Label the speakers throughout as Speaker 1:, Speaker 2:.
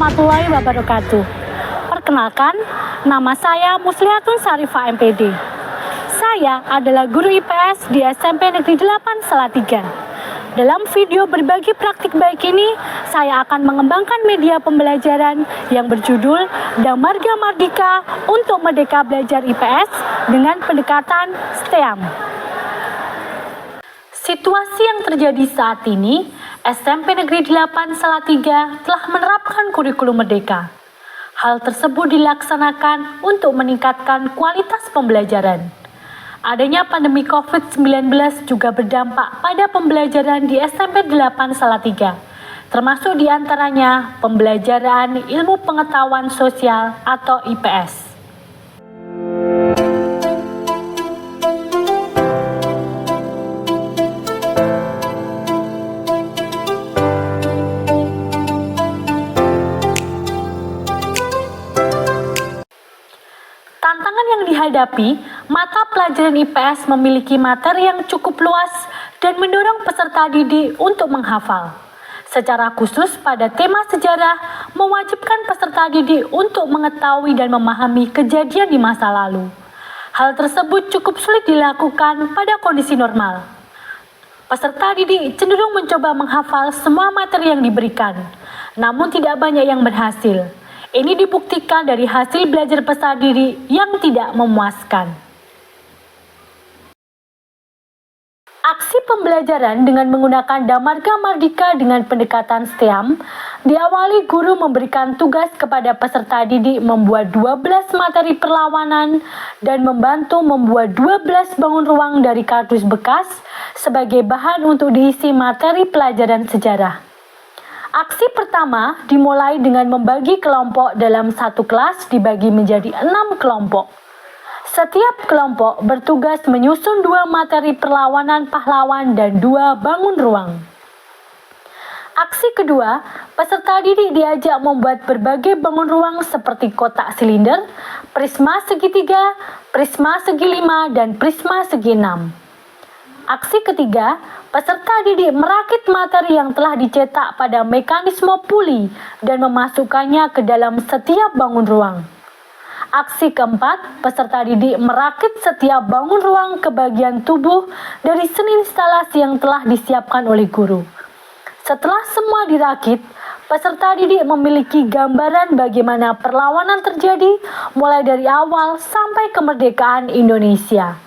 Speaker 1: warahmatullahi wabarakatuh. Perkenalkan, nama saya Muslihatun Syarifah MPD. Saya adalah guru IPS di SMP Negeri 8 Salatiga. Dalam video berbagi praktik baik ini, saya akan mengembangkan media pembelajaran yang berjudul Damarga Mardika untuk Merdeka Belajar IPS dengan pendekatan STEAM. Situasi yang terjadi saat ini, SMP Negeri 8 Salatiga telah menerapkan kurikulum merdeka. Hal tersebut dilaksanakan untuk meningkatkan kualitas pembelajaran. Adanya pandemi COVID-19 juga berdampak pada pembelajaran di SMP 8 Salatiga, termasuk diantaranya pembelajaran ilmu pengetahuan sosial atau IPS. Tantangan yang dihadapi, mata pelajaran IPS memiliki materi yang cukup luas dan mendorong peserta didik untuk menghafal. Secara khusus pada tema sejarah, mewajibkan peserta didik untuk mengetahui dan memahami kejadian di masa lalu. Hal tersebut cukup sulit dilakukan pada kondisi normal. Peserta didik cenderung mencoba menghafal semua materi yang diberikan, namun tidak banyak yang berhasil. Ini dibuktikan dari hasil belajar peserta didik yang tidak memuaskan. Aksi pembelajaran dengan menggunakan Damarga Mardika dengan pendekatan STEAM diawali guru memberikan tugas kepada peserta didik membuat 12 materi perlawanan dan membantu membuat 12 bangun ruang dari kardus bekas sebagai bahan untuk diisi materi pelajaran sejarah. Aksi pertama dimulai dengan membagi kelompok dalam satu kelas dibagi menjadi 6 kelompok. Setiap kelompok bertugas menyusun 2 materi perlawanan pahlawan dan 2 bangun ruang. Aksi kedua, peserta didik diajak membuat berbagai bangun ruang seperti kotak silinder, prisma segitiga, prisma segi 5, dan prisma segi 6. Aksi ketiga, peserta didik merakit materi yang telah dicetak pada mekanisme puli dan memasukkannya ke dalam setiap bangun ruang. Aksi keempat, peserta didik merakit setiap bangun ruang ke bagian tubuh dari seni instalasi yang telah disiapkan oleh guru. Setelah semua dirakit, peserta didik memiliki gambaran bagaimana perlawanan terjadi mulai dari awal sampai kemerdekaan Indonesia.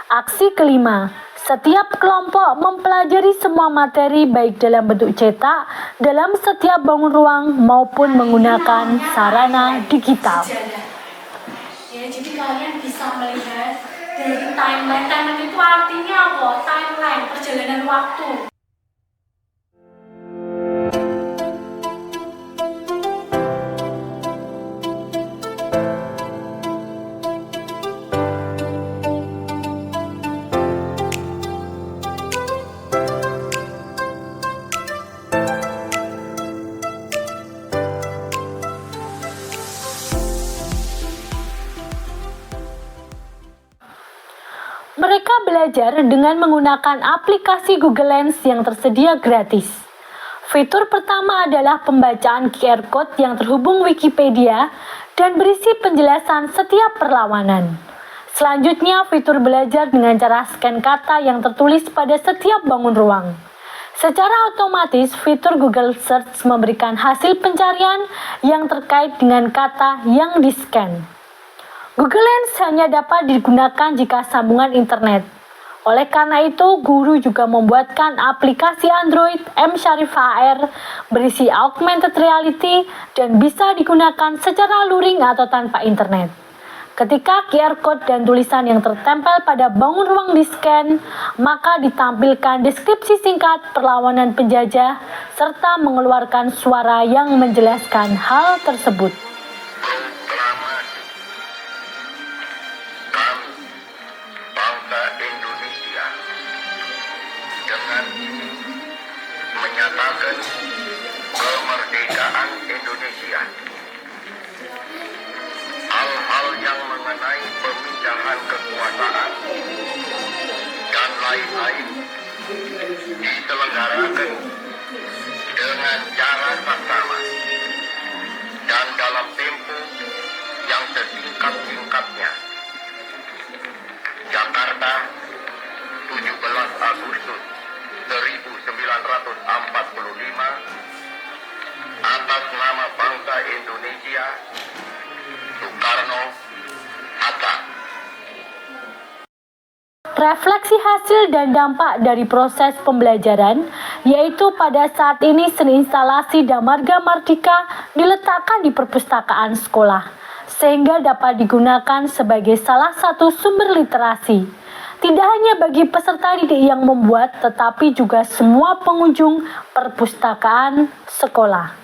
Speaker 1: Aksi kelima, setiap kelompok mempelajari semua materi baik dalam bentuk cetak, dalam setiap bangun ruang maupun menggunakan sarana digital.
Speaker 2: Ya, jadi kalian bisa melihat dari timeline. Timeline itu artinya apa? Timeline, perjalanan waktu.
Speaker 1: Mereka belajar dengan menggunakan aplikasi Google Lens yang tersedia gratis. Fitur pertama adalah pembacaan QR Code yang terhubung Wikipedia dan berisi penjelasan setiap perlawanan. Selanjutnya, fitur belajar dengan cara scan kata yang tertulis pada setiap bangun ruang. Secara otomatis, fitur Google Search memberikan hasil pencarian yang terkait dengan kata yang di-scan. Google Lens hanya dapat digunakan jika sambungan internet. Oleh karena itu, guru juga membuatkan aplikasi Android M-Sharifah AR berisi augmented reality dan bisa digunakan secara luring atau tanpa internet. Ketika QR Code dan tulisan yang tertempel pada bangun ruang di-scan, maka ditampilkan deskripsi singkat perlawanan penjajah serta mengeluarkan suara yang menjelaskan hal tersebut.
Speaker 3: Menyatakan kemerdekaan Indonesia. Hal-hal yang mengenai pemindahan kekuasaan dan lain-lain diselenggarakan dengan cara saksama
Speaker 1: refleksi hasil dan dampak dari proses pembelajaran, yaitu pada saat ini seni instalasi dan marga Mardika diletakkan di perpustakaan sekolah, sehingga dapat digunakan sebagai salah satu sumber literasi. Tidak hanya bagi peserta didik yang membuat, tetapi juga semua pengunjung perpustakaan sekolah.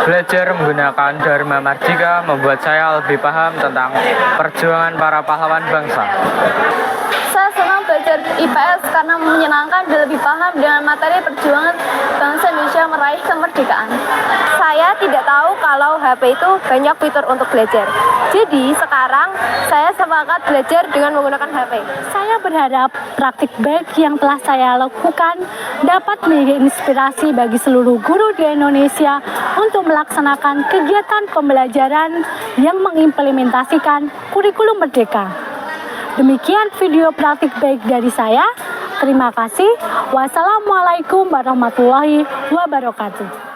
Speaker 4: Belajar menggunakan Dharma Mardika membuat saya lebih paham tentang perjuangan para pahlawan bangsa.
Speaker 5: Saya senang belajar IPS karena menyenangkan dan lebih paham dengan materi perjuangan bangsa Indonesia meraih kemerdekaan. Saya tidak tahu kalau HP itu banyak fitur untuk belajar. Jadi sekarang saya sepakat belajar dengan menggunakan HP.
Speaker 1: Saya berharap praktik baik yang telah saya lakukan dapat menjadi inspirasi bagi seluruh guru di Indonesia untuk melaksanakan kegiatan pembelajaran yang mengimplementasikan kurikulum merdeka. Demikian video praktik baik dari saya. Terima kasih. Wassalamualaikum warahmatullahi wabarakatuh.